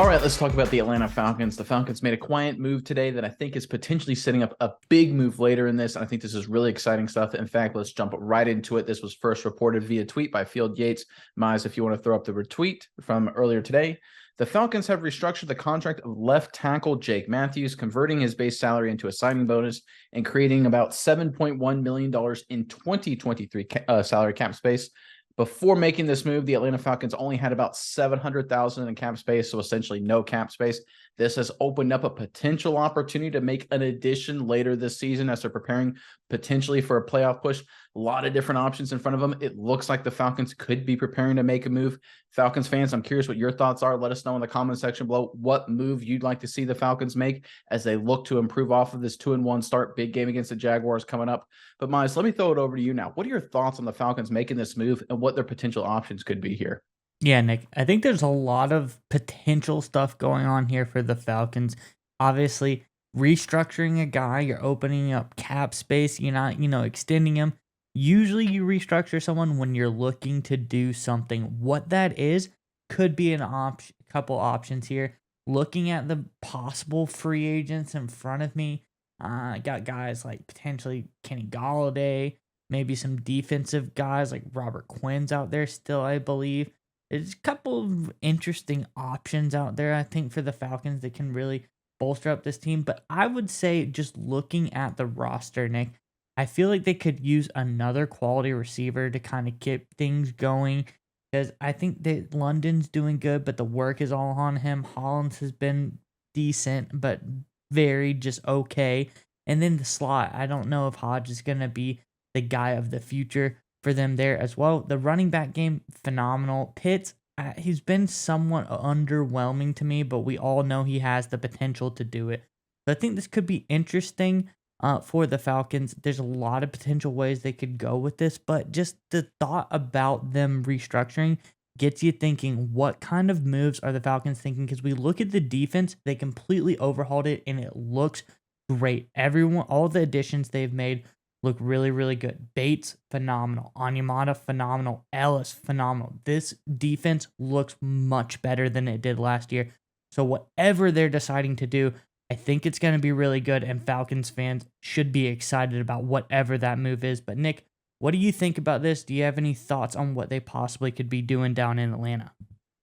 All right, let's talk about the Atlanta Falcons. The Falcons made a quiet move today that I think is potentially setting up a big move later in this. And I think this is really exciting stuff. In fact, let's jump right into it. This was first reported via tweet by Field Yates. Mize, if you want to throw up the retweet from earlier today. The Falcons have restructured the contract of left tackle Jake Matthews, converting his base salary into a signing bonus and creating about $7.1 million in 2023 salary cap space. Before making this move, the Atlanta Falcons only had about $700,000 in cap space, so essentially no cap space. This has opened up a potential opportunity to make an addition later this season as they're preparing potentially for a playoff push. A lot of different options in front of them. It looks like the Falcons could be preparing to make a move. Falcons fans, I'm curious what your thoughts are. Let us know in the comment section below what move you'd like to see the Falcons make as they look to improve off of this 2-1 start. Big game against the Jaguars coming up. But Miles, let me throw it over to you now. What are your thoughts on the Falcons making this move and what their potential options could be here? Yeah, Nick, I think there's a lot of potential stuff going on here for the Falcons. Obviously, restructuring a guy, you're opening up cap space, you're not, extending him. Usually you restructure someone when you're looking to do something. What that is could be an option, couple options here. Looking at the possible free agents in front of me, I got guys like potentially Kenny Galladay, maybe some defensive guys like Robert Quinn's out there still, I believe. There's a couple of interesting options out there, I think, for the Falcons that can really bolster up this team. But I would say, just looking at the roster, Nick, I feel like they could use another quality receiver to kind of keep things going. Because I think that London's doing good, but the work is all on him. Hollins has been decent, but very just okay. And then the slot, I don't know if Hodge is going to be the guy of the future for them there as well. The running back game, phenomenal. Pitts, he's been somewhat underwhelming to me, but we all know he has the potential to do it. So I think this could be interesting for the Falcons. There's a lot of potential ways they could go with this, but just the thought about them restructuring gets you thinking, what kind of moves are the Falcons thinking? Because we look at the defense, they completely overhauled it, and it looks great. Everyone, all the additions they've made look really, really good. Bates, phenomenal. Onyemata, phenomenal. Ellis, phenomenal. This defense looks much better than it did last year. So whatever they're deciding to do, I think it's going to be really good, and Falcons fans should be excited about whatever that move is. But Nick, what do you think about this? Do you have any thoughts on what they possibly could be doing down in Atlanta?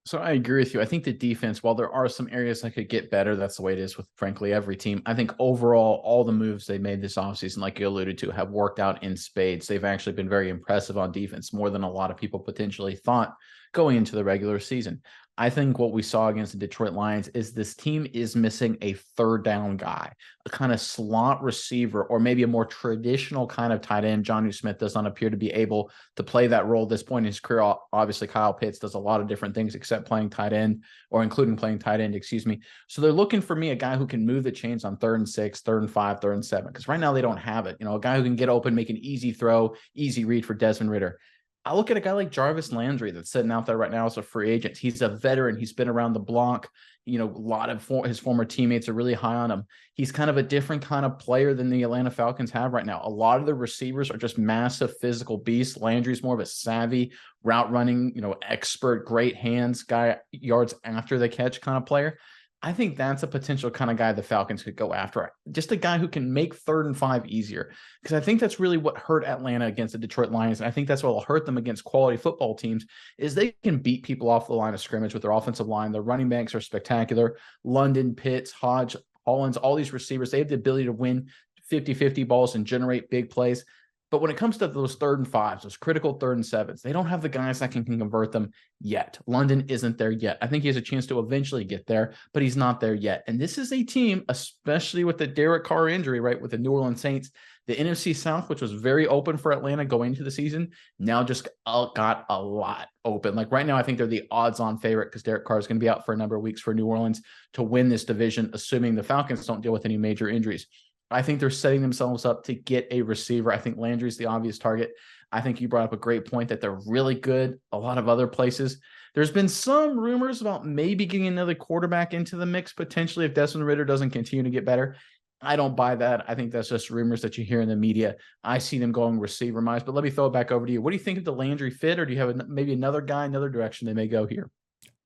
So I agree with you. I think the defense, while there are some areas that could get better, that's the way it is with, frankly, every team. I think overall, all the moves they made this offseason, like you alluded to, have worked out in spades. They've actually been very impressive on defense, more than a lot of people potentially thought going into the regular season. I think what we saw against the Detroit Lions is this team is missing a third down guy, a kind of slot receiver, or maybe a more traditional kind of tight end. Jonnu Smith does not appear to be able to play that role at this point in his career. Obviously, Kyle Pitts does a lot of different things except playing tight end, or including playing tight end, excuse me. So they're looking for me, a guy who can move the chains on 3rd and 6, 3rd and 5, 3rd and 7, because right now they don't have it. A guy who can get open, make an easy throw, easy read for Desmond Ridder. I look at a guy like Jarvis Landry that's sitting out there right now as a free agent. He's a veteran. He's been around the block. A lot of his former teammates are really high on him. He's kind of a different kind of player than the Atlanta Falcons have right now. A lot of the receivers are just massive physical beasts. Landry's more of a savvy route running, expert, great hands guy, yards after the catch kind of player. I think that's a potential kind of guy the Falcons could go after. Just a guy who can make 3rd and 5 easier. Because I think that's really what hurt Atlanta against the Detroit Lions. And I think that's what will hurt them against quality football teams is they can beat people off the line of scrimmage with their offensive line. Their running backs are spectacular. London, Pitts, Hodge, Hollins, all these receivers, they have the ability to win 50-50 balls and generate big plays. But when it comes to those 3rd and 5s, those critical 3rd and 7s, they don't have the guys that can convert them yet. London isn't there yet. I think he has a chance to eventually get there, but he's not there yet. And this is a team, especially with the Derek Carr injury, right, with the New Orleans Saints, the NFC South, which was very open for Atlanta going into the season, now just got a lot open. Like right now, I think they're the odds-on favorite because Derek Carr is going to be out for a number of weeks for New Orleans to win this division, assuming the Falcons don't deal with any major injuries. I think they're setting themselves up to get a receiver. I think Landry's the obvious target. I think you brought up a great point that they're really good a lot of other places. There's been some rumors about maybe getting another quarterback into the mix potentially if Desmond Ridder doesn't continue to get better. I don't buy that. I think that's just rumors that you hear in the media. I see them going receiver miles, but let me throw it back over to you. What do you think of the Landry fit, or do you have maybe another guy, another direction they may go here?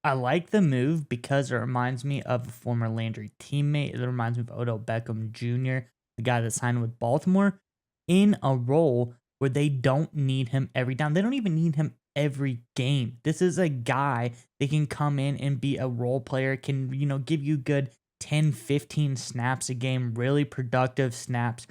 I like the move because it reminds me of a former Landry teammate. It reminds me of Odell Beckham Jr., the guy that signed with Baltimore, in a role where they don't need him every down. They don't even need him every game. This is a guy that can come in and be a role player, can, give you good 10, 15 snaps a game, really productive snaps.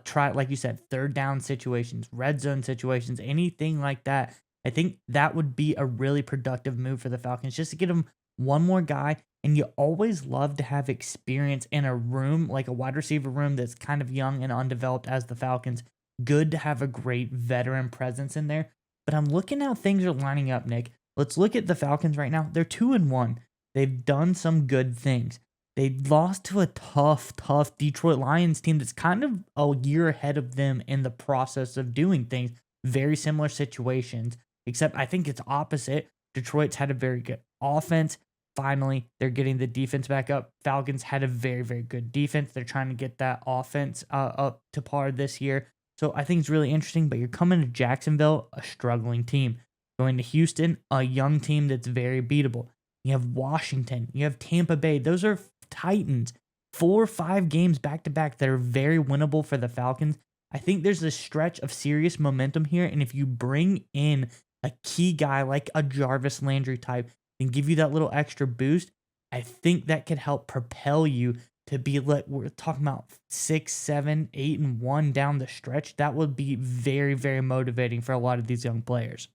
Try, like you said, third down situations, red zone situations, anything like that. I think that would be a really productive move for the Falcons, just to get them one more guy. And you always love to have experience in a room, like a wide receiver room that's kind of young and undeveloped as the Falcons. Good to have a great veteran presence in there. But I'm looking how things are lining up, Nick. Let's look at the Falcons right now. They're 2-1. They've done some good things. They lost to a tough Detroit Lions team that's kind of a year ahead of them in the process of doing things. Very similar situations, except I think it's opposite. Detroit's had a very good offense. Finally, they're getting the defense back up. Falcons had a very, very good defense. They're trying to get that offense up to par this year. So I think it's really interesting, but you're coming to Jacksonville, a struggling team. Going to Houston, a young team that's very beatable. You have Washington. You have Tampa Bay. Those are Titans. 4 or 5 games back-to-back that are very winnable for the Falcons. I think there's a stretch of serious momentum here, and if you bring in a key guy like a Jarvis Landry type and give you that little extra boost, I think that could help propel you to be, like, we're talking about 6, 7, 8-1 down the stretch. That would be very, very motivating for a lot of these young players.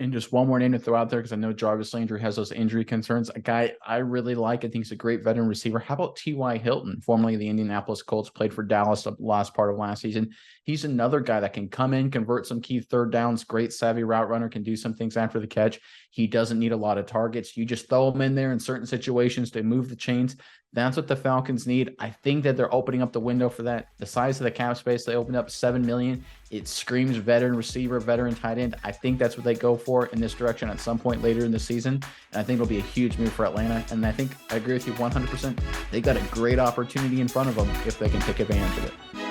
And just one more name to throw out there, because I know Jarvis Landry has those injury concerns. A guy I really like, I think he's a great veteran receiver. How about T.Y. Hilton, formerly of the Indianapolis Colts, played for Dallas the last part of last season. He's another guy that can come in, convert some key third downs, great savvy route runner, can do some things after the catch. He doesn't need a lot of targets. You just throw him in there in certain situations to move the chains. That's what the Falcons need. I think that they're opening up the window for that. The size of the cap space, they opened up $7 million. It screams veteran receiver, veteran tight end. I think that's what they go for in this direction at some point later in the season. And I think it'll be a huge move for Atlanta. And I think I agree with you 100%. They got a great opportunity in front of them if they can take advantage of it.